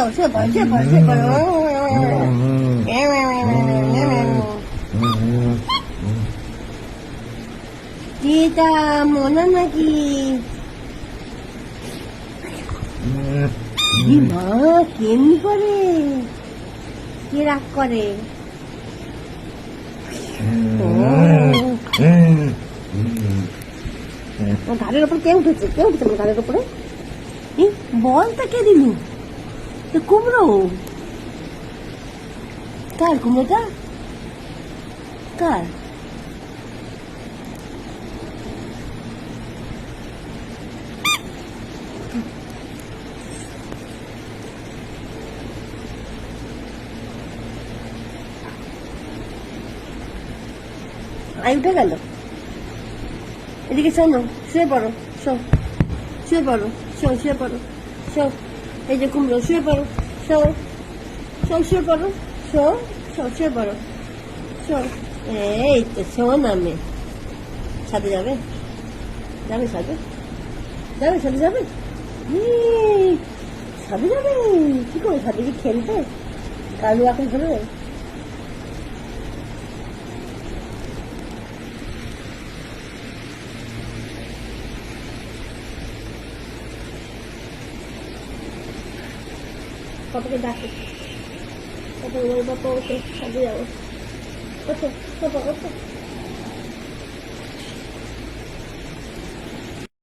睡吧，睡吧，睡吧。দিদা মনা নাকি মা কেমনি করে কি রাগ করে ঘাড়ের উপর কে উঠেছে ঘাড়ের উপরে বলটা কে দিল কুমড়ো কার কুমড়োটা কার উঠে গেল এদিকে শোনো শুয়ে পড়ো শুয়ে পড়ো শুয়ে পড়ো এই যে কুমড়ো শুয়ে পড়ো শুয়ে পড়ো শুয়ে পড়ো এই তো শোন আমি সাথে যাবে সাথে যাবে কি করে সাথে কি খেলতে কালু এখন ধরবে পাপাকে ডাকে পাপা ওকে সাথে যাবো ওঠো